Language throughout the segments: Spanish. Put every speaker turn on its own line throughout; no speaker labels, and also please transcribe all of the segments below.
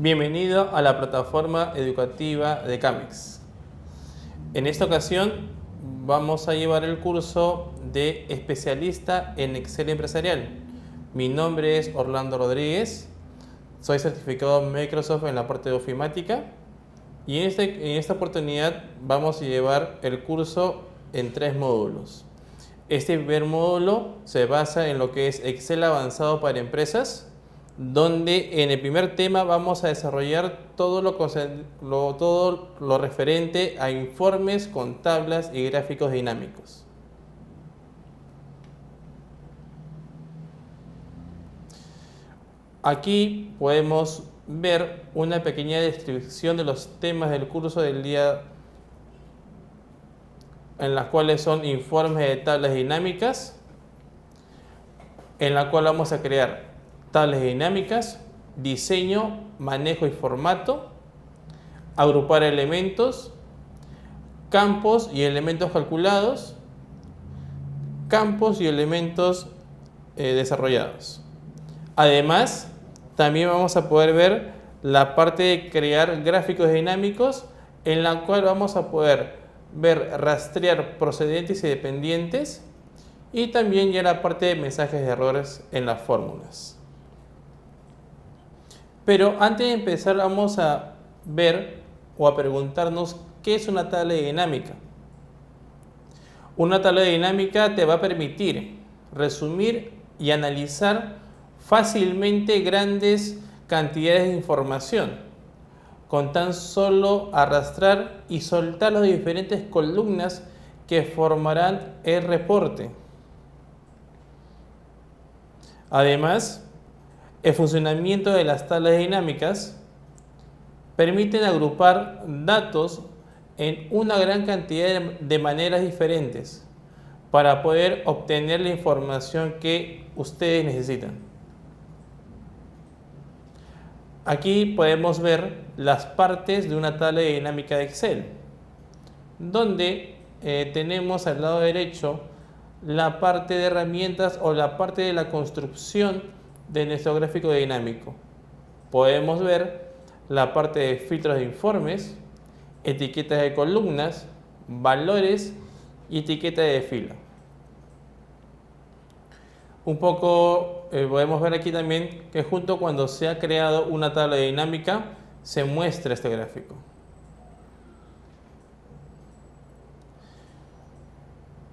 Bienvenido a la plataforma educativa de CAMEX. En esta ocasión vamos a llevar el curso de especialista en Excel empresarial. Mi nombre es Orlando Rodríguez, soy certificado en Microsoft en la parte de ofimática y en esta oportunidad vamos a llevar el curso en 3 módulos. Este primer módulo se basa en lo que es Excel avanzado para empresas, donde en el primer tema vamos a desarrollar todo lo referente a informes con tablas y gráficos dinámicos. Aquí podemos ver una pequeña descripción de los temas del curso del día, en las cuales son informes de tablas dinámicas, en la cual vamos a crear tablas dinámicas, diseño, manejo y formato, agrupar elementos, campos y elementos calculados, campos y elementos desarrollados. Además, también vamos a poder ver la parte de crear gráficos dinámicos, en la cual vamos a poder ver rastrear procedentes y dependientes, y también ya la parte de mensajes de errores en las fórmulas. Pero antes de empezar vamos a ver o a preguntarnos qué es una tabla dinámica. Una tabla dinámica te va a permitir resumir y analizar fácilmente grandes cantidades de información con tan solo arrastrar y soltar las diferentes columnas que formarán el reporte. Además, el funcionamiento de las tablas dinámicas permiten agrupar datos en una gran cantidad de maneras diferentes para poder obtener la información que ustedes necesitan. Aquí podemos ver las partes de una tabla dinámica de Excel, donde tenemos al lado derecho la parte de herramientas o la parte de la construcción de nuestro gráfico dinámico. Podemos ver la parte de filtros de informes, etiquetas de columnas, valores y etiqueta de fila. Un poco podemos ver aquí también que junto cuando se ha creado una tabla dinámica se muestra este gráfico.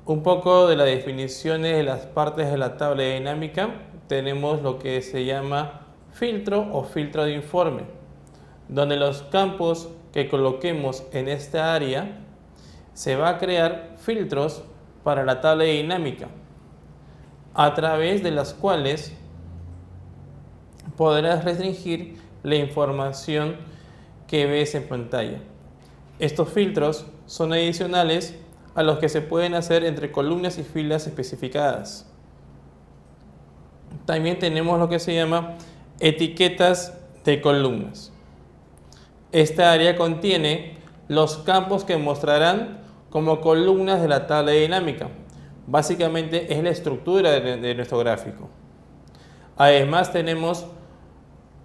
Un poco de las definiciones de las partes de la tabla dinámica. Tenemos lo que se llama filtro o filtro de informe, donde los campos que coloquemos en esta área se va a crear filtros para la tabla dinámica, a través de las cuales podrás restringir la información que ves en pantalla. Estos filtros son adicionales a los que se pueden hacer entre columnas y filas especificadas. También tenemos lo que se llama etiquetas de columnas. Esta área contiene los campos que mostrarán como columnas de la tabla dinámica. Básicamente es la estructura de nuestro gráfico. Además tenemos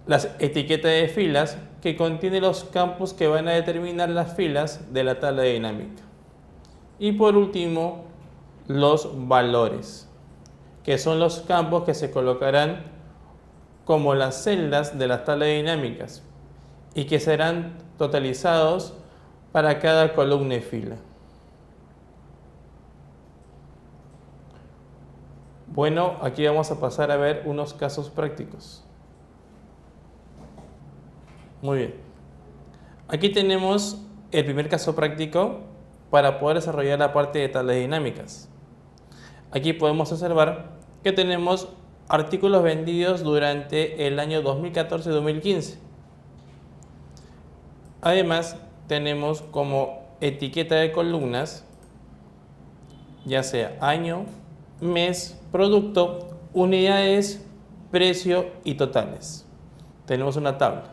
las etiquetas de filas, que contienen los campos que van a determinar las filas de la tabla dinámica. Y por último, los valores, que son los campos que se colocarán como las celdas de las tablas dinámicas y que serán totalizados para cada columna y fila. Bueno, aquí vamos a pasar a ver unos casos prácticos. Muy bien. Aquí tenemos el primer caso práctico para poder desarrollar la parte de tablas dinámicas. Aquí podemos observar que tenemos artículos vendidos durante el año 2014-2015. Además, tenemos como etiqueta de columnas, ya sea año, mes, producto, unidades, precio y totales. Tenemos una tabla.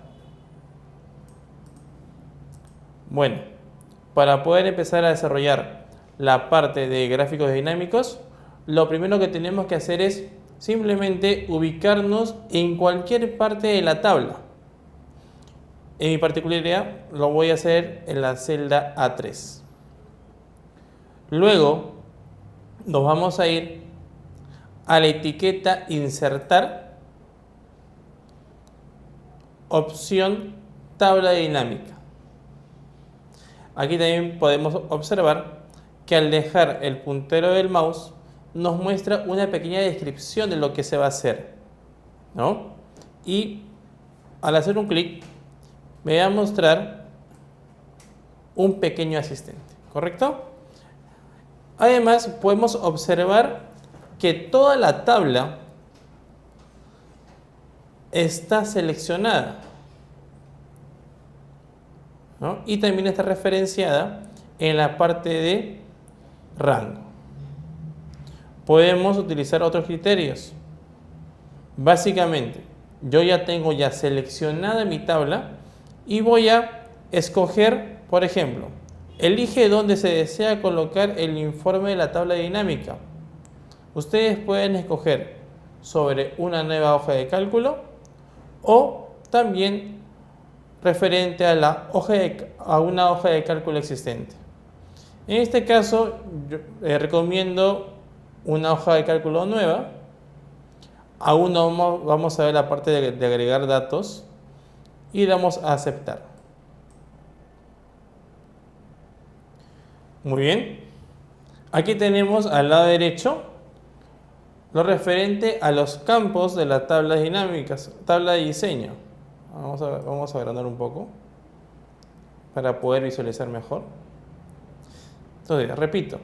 Bueno, para poder empezar a desarrollar la parte de gráficos dinámicos, lo primero que tenemos que hacer es simplemente ubicarnos en cualquier parte de la tabla en mi particularidad lo voy a hacer en la celda A3. Luego nos vamos a ir a la etiqueta insertar, opción tabla dinámica. Aquí también podemos observar que al dejar el puntero del mouse nos muestra una pequeña descripción de lo que se va a hacer, ¿no? Y al hacer un clic me va a mostrar un pequeño asistente, ¿correcto? Además podemos observar que toda la tabla está seleccionada, ¿no? Y también está referenciada en la parte de rango. Podemos utilizar otros criterios. Básicamente, yo ya tengo seleccionada mi tabla y voy a escoger, por ejemplo, elige dónde se desea colocar el informe de la tabla dinámica. Ustedes pueden escoger sobre una nueva hoja de cálculo o también referente a una hoja de cálculo existente. En este caso, yo recomiendo una hoja de cálculo nueva. Aún no vamos a ver la parte de agregar datos y damos a aceptar. Muy bien. Aquí tenemos al lado derecho lo referente a los campos de las tablas dinámicas, tabla de diseño. Vamos a agrandar un poco para poder visualizar mejor. Entonces, repito,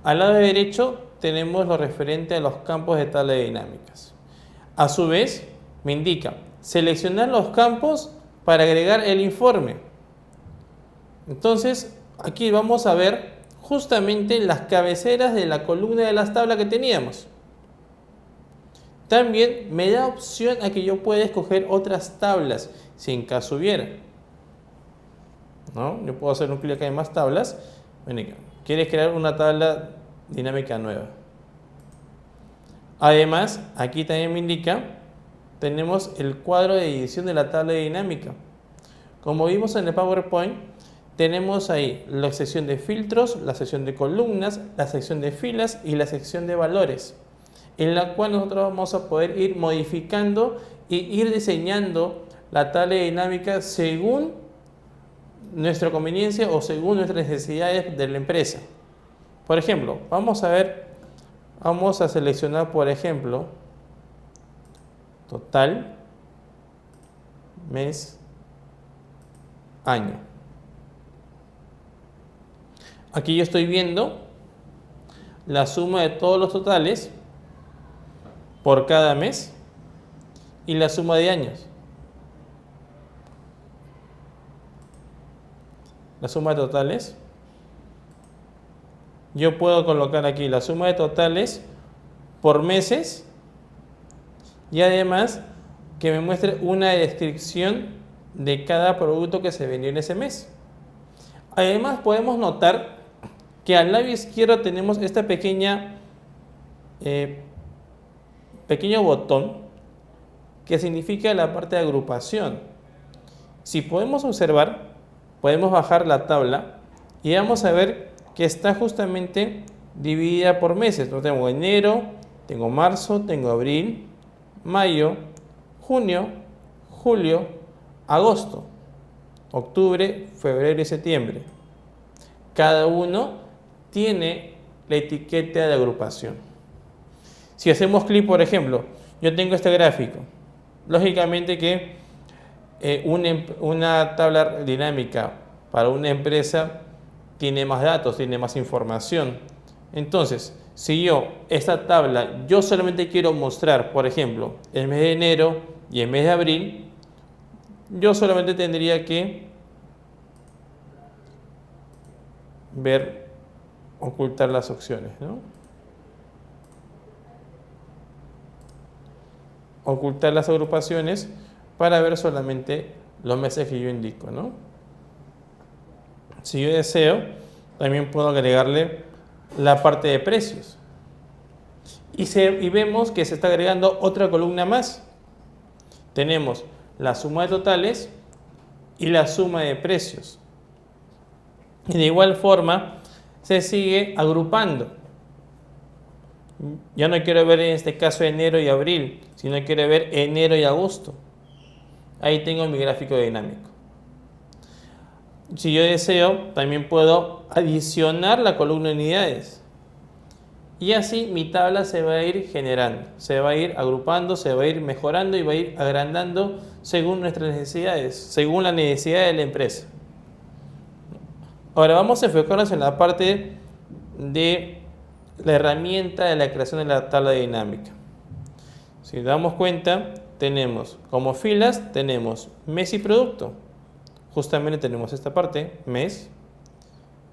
al lado derecho tenemos lo referente a los campos de tabla de dinámicas. A su vez, me indica seleccionar los campos para agregar el informe. Entonces, aquí vamos a ver justamente las cabeceras de la columna de las tablas que teníamos. También me da opción a que yo pueda escoger otras tablas, si en caso hubiera, ¿no? Yo puedo hacer un clic en más tablas. ¿Quieres crear una tabla dinámica nueva? Además, aquí también me indica, tenemos el cuadro de edición de la tabla dinámica. Como vimos en el PowerPoint, tenemos ahí la sección de filtros, la sección de columnas, la sección de filas y la sección de valores, en la cual nosotros vamos a poder ir modificando y ir diseñando la tabla dinámica según nuestra conveniencia o según nuestras necesidades de la empresa. Por ejemplo, vamos a seleccionar, por ejemplo, total, mes, año. Aquí yo estoy viendo la suma de todos los totales por cada mes y la suma de años. La suma de totales. Yo puedo colocar aquí la suma de totales por meses y además que me muestre una descripción de cada producto que se vendió en ese mes. Además podemos notar que al lado izquierdo tenemos esta pequeño botón que significa la parte de agrupación. Si podemos observar, podemos bajar la tabla y vamos a ver que está justamente dividida por meses. Yo tengo enero, tengo marzo, tengo abril, mayo, junio, julio, agosto, octubre, febrero y septiembre. Cada uno tiene la etiqueta de agrupación. Si hacemos clic, por ejemplo, yo tengo este gráfico. Lógicamente que una tabla dinámica para una empresa tiene más datos, tiene más información. Entonces, si esta tabla, yo solamente quiero mostrar, por ejemplo, el mes de enero y el mes de abril, yo solamente tendría que ocultar las opciones, ¿no? Ocultar las agrupaciones para ver solamente los meses que yo indico, ¿no? Si yo deseo, también puedo agregarle la parte de precios. Y vemos que se está agregando otra columna más. Tenemos la suma de totales y la suma de precios. Y de igual forma se sigue agrupando. Ya no quiero ver en este caso enero y abril, sino quiero ver enero y agosto. Ahí tengo mi gráfico dinámico. Si yo deseo, también puedo adicionar la columna de unidades. Y así mi tabla se va a ir generando, se va a ir agrupando, se va a ir mejorando y va a ir agrandando según nuestras necesidades, según la necesidad de la empresa. Ahora vamos a enfocarnos en la parte de la herramienta de la creación de la tabla dinámica. Si nos damos cuenta, tenemos como filas, tenemos mes y producto. Justamente tenemos esta parte, mes,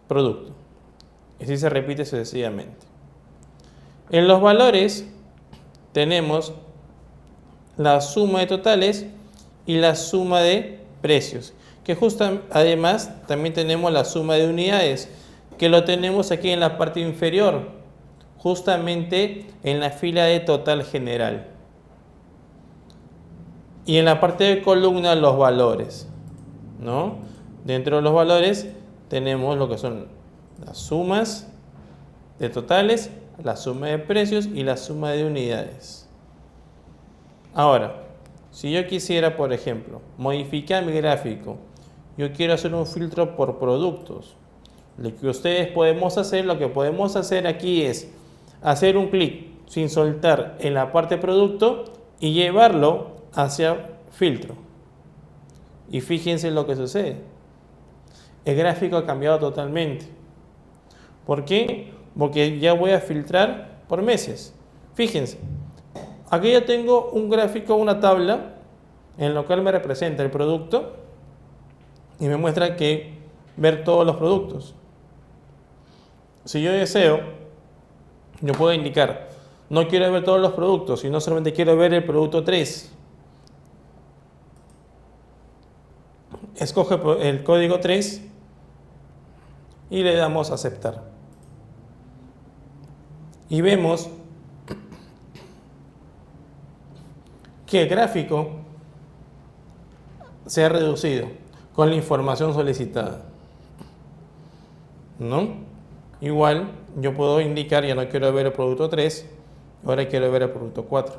producto. Y así se repite sucesivamente. En los valores tenemos la suma de totales y la suma de precios. Que además también tenemos la suma de unidades, que lo tenemos aquí en la parte inferior, justamente en la fila de total general. Y en la parte de columna los valores, ¿no? Dentro de los valores tenemos lo que son las sumas de totales, la suma de precios y la suma de unidades. Ahora, si yo quisiera, por ejemplo, modificar mi gráfico, yo quiero hacer un filtro por productos. Lo que podemos hacer aquí es hacer un clic sin soltar en la parte producto y llevarlo hacia filtro. Y fíjense lo que sucede. El gráfico ha cambiado totalmente. ¿Por qué? Porque ya voy a filtrar por meses. Fíjense, aquí yo tengo un gráfico, una tabla, en la cual me representa el producto y me muestra que ver todos los productos. Si yo deseo, yo puedo indicar, no quiero ver todos los productos, sino solamente quiero ver el producto 3. Escoge el código 3 y le damos a aceptar. Y vemos que el gráfico se ha reducido con la información solicitada, ¿no? Igual yo puedo indicar, ya no quiero ver el producto 3, ahora quiero ver el producto 4.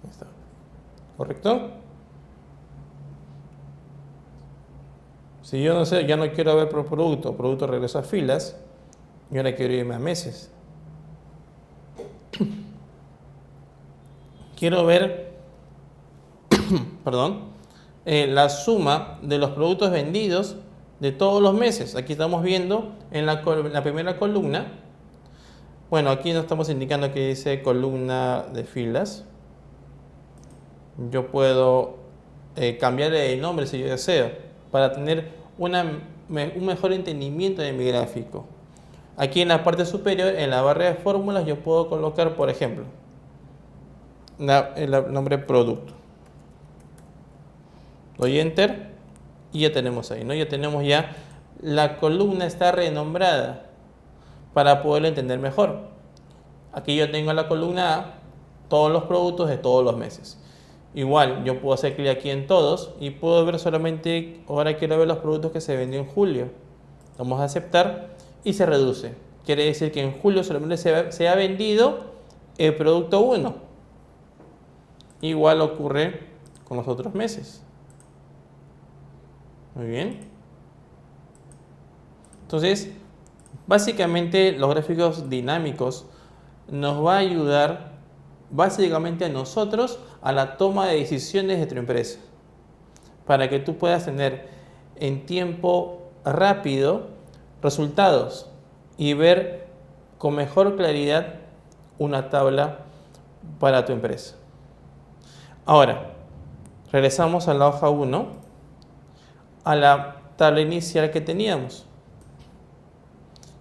Ahí está. ¿Correcto? Si yo no sé, ya no quiero ver por producto regreso a filas, y ahora quiero irme a meses. Quiero ver, perdón, la suma de los productos vendidos de todos los meses. Aquí estamos viendo en la primera columna. Bueno, aquí no estamos indicando que dice columna de filas. Yo puedo cambiarle el nombre si yo deseo, para tener un mejor entendimiento de mi gráfico. Aquí en la parte superior, en la barra de fórmulas, yo puedo colocar, por ejemplo, el nombre producto. Doy enter y ya tenemos ahí, ¿no? Ya tenemos la columna está renombrada para poderlo entender mejor. Aquí yo tengo la columna A, todos los productos de todos los meses. Igual, yo puedo hacer clic aquí en todos y puedo ver solamente, ahora quiero ver los productos que se vendió en julio. Vamos a aceptar y se reduce. Quiere decir que en julio solamente se ha vendido el producto 1. Igual ocurre con los otros meses. Muy bien. Entonces, básicamente los gráficos dinámicos nos va a ayudar básicamente a nosotros a la toma de decisiones de tu empresa, para que tú puedas tener en tiempo rápido resultados y ver con mejor claridad una tabla para tu empresa. Ahora, regresamos a la hoja 1, a la tabla inicial que teníamos.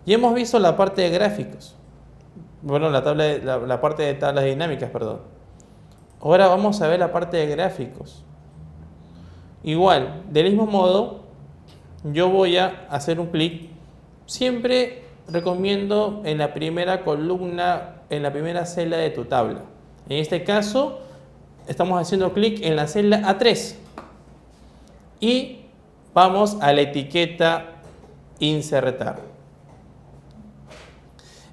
Y hemos visto la parte de gráficos. Bueno, la parte de tablas dinámicas, perdón. Ahora vamos a ver la parte de gráficos. Igual, del mismo modo, yo voy a hacer un clic. Siempre recomiendo en la primera columna, en la primera celda de tu tabla. En este caso, estamos haciendo clic en la celda A3. y vamos a la etiqueta insertar.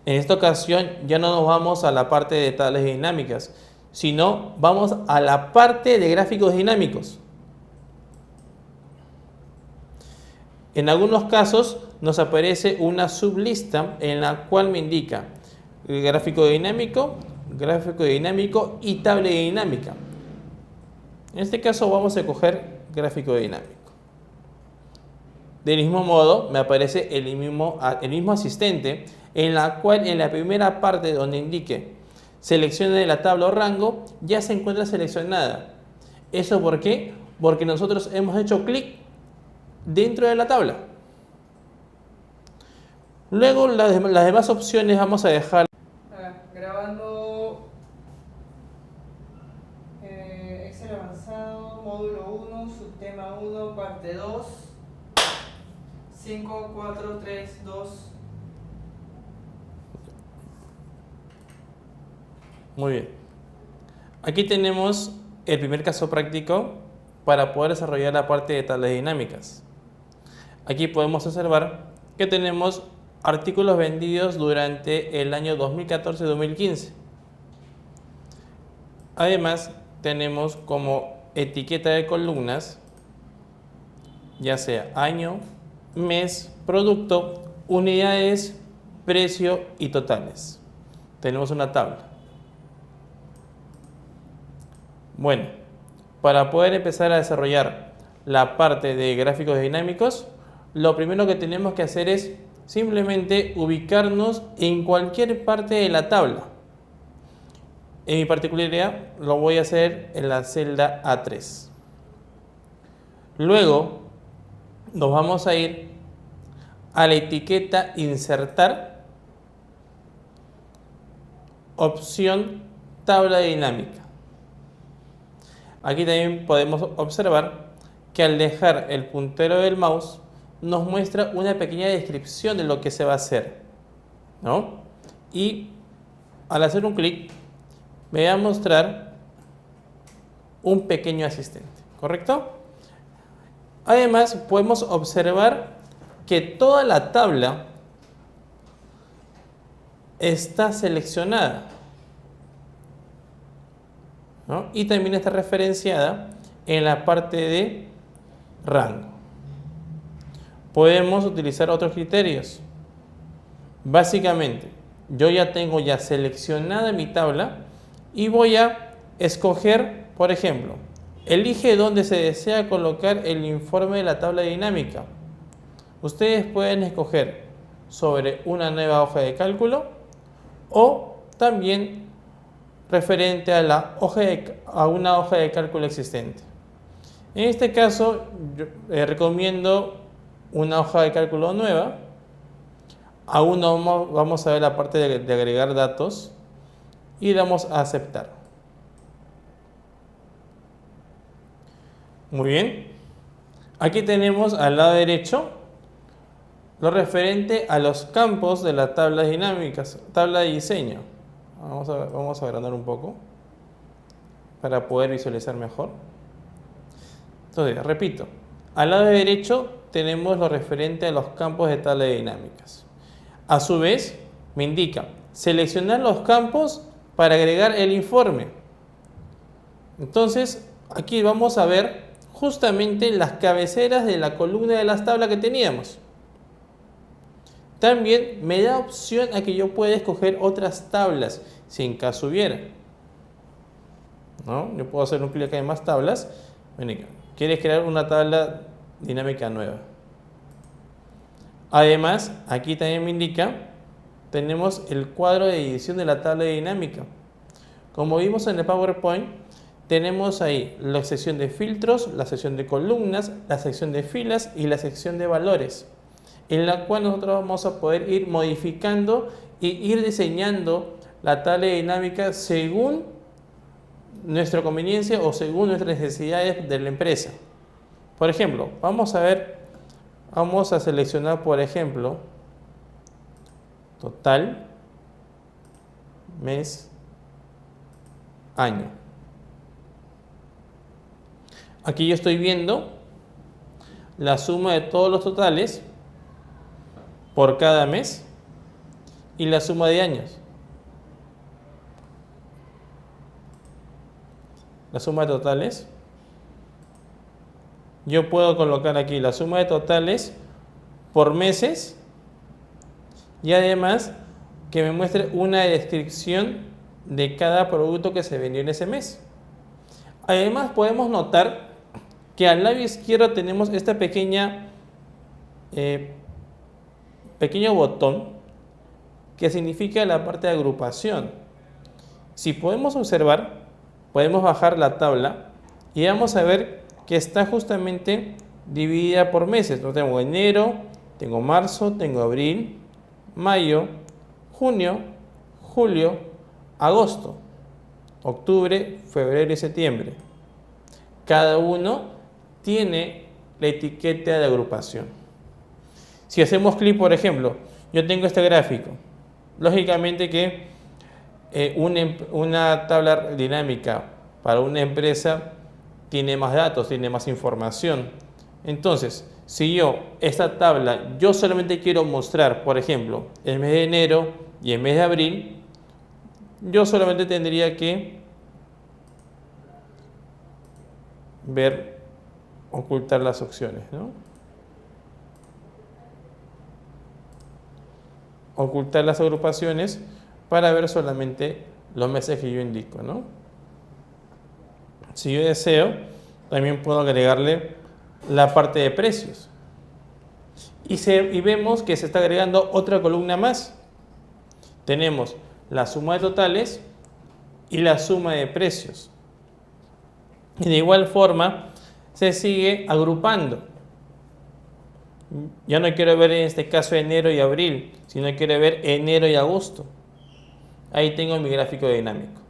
En esta ocasión ya no nos vamos a la parte de tablas dinámicas, sino vamos a la parte de gráficos dinámicos. En algunos casos nos aparece una sublista en la cual me indica gráfico dinámico y tabla dinámica. En este caso vamos a coger gráfico dinámico. Del mismo modo me aparece el mismo asistente en la cual en la primera parte donde indique seleccione de la tabla o rango ya se encuentra seleccionada. ¿Eso por qué? Porque nosotros hemos hecho clic dentro de la tabla. Luego las demás opciones vamos a dejar.
Grabando Excel avanzado, módulo 1, subtema 1, parte 2, 5, 4, 3, 2.
Muy bien. Aquí tenemos el primer caso práctico para poder desarrollar la parte de tablas dinámicas. Aquí podemos observar que tenemos artículos vendidos durante el año 2014-2015. Además, tenemos como etiqueta de columnas, ya sea año, mes, producto, unidades, precio y totales. Tenemos una tabla. Bueno, para poder empezar a desarrollar la parte de gráficos dinámicos, lo primero que tenemos que hacer es simplemente ubicarnos en cualquier parte de la tabla. En mi particularidad lo voy a hacer en la celda A3. Luego nos vamos a ir a la etiqueta insertar, opción tabla dinámica. Aquí también podemos observar que al dejar el puntero del mouse nos muestra una pequeña descripción de lo que se va a hacer, ¿no? Y al hacer un clic me va a mostrar un pequeño asistente, ¿correcto? Además podemos observar que toda la tabla está seleccionada, ¿no? Y también está referenciada en la parte de rango. Podemos utilizar otros criterios. Básicamente, yo ya tengo seleccionada mi tabla y voy a escoger, por ejemplo, elige dónde se desea colocar el informe de la tabla dinámica. Ustedes pueden escoger sobre una nueva hoja de cálculo o también referente a una hoja de cálculo existente. En este caso, yo recomiendo una hoja de cálculo nueva. Aún no vamos a ver la parte de agregar datos y damos a aceptar. Muy bien. Aquí tenemos al lado derecho lo referente a los campos de las tablas dinámicas, tabla de diseño. Vamos a agrandar un poco para poder visualizar mejor. Entonces, repito, al lado derecho tenemos lo referente a los campos de tabla de dinámicas. A su vez, me indica seleccionar los campos para agregar el informe. Entonces, aquí vamos a ver justamente las cabeceras de la columna de las tablas que teníamos. También me da opción a que yo pueda escoger otras tablas, si en caso hubiera, ¿no? Yo puedo hacer un clic en más tablas. ¿Quieres crear una tabla dinámica nueva? Además, aquí también me indica, tenemos el cuadro de edición de la tabla dinámica. Como vimos en el PowerPoint, tenemos ahí la sección de filtros, la sección de columnas, la sección de filas y la sección de valores, en la cual nosotros vamos a poder ir modificando y ir diseñando la tabla dinámica según nuestra conveniencia o según nuestras necesidades de la empresa. Por ejemplo, vamos a seleccionar, por ejemplo, total, mes, año. Aquí yo estoy viendo la suma de todos los totales por cada mes y la suma de años. La suma de totales. Yo puedo colocar aquí la suma de totales por meses y además que me muestre una descripción de cada producto que se vendió en ese mes. Además podemos notar que al lado izquierdo tenemos esta pequeño botón que significa la parte de agrupación. Si podemos observar, podemos bajar la tabla y vamos a ver que está justamente dividida por meses. Entonces tengo enero, tengo marzo, tengo abril, mayo, junio, julio, agosto, octubre, febrero y septiembre. Cada uno tiene la etiqueta de agrupación. Si hacemos clic, por ejemplo, yo tengo este gráfico. Lógicamente que una tabla dinámica para una empresa tiene más datos, tiene más información. Entonces, si esta tabla, yo solamente quiero mostrar, por ejemplo, el mes de enero y el mes de abril, yo solamente tendría que ocultar las opciones, ¿no? Ocultar las agrupaciones para ver solamente los meses que yo indico, ¿no? Si yo deseo, también puedo agregarle la parte de precios. Y vemos que se está agregando otra columna más. Tenemos la suma de totales y la suma de precios. Y de igual forma se sigue agrupando. Ya no quiero ver en este caso enero y abril, sino quiero ver enero y agosto. Ahí tengo mi gráfico dinámico.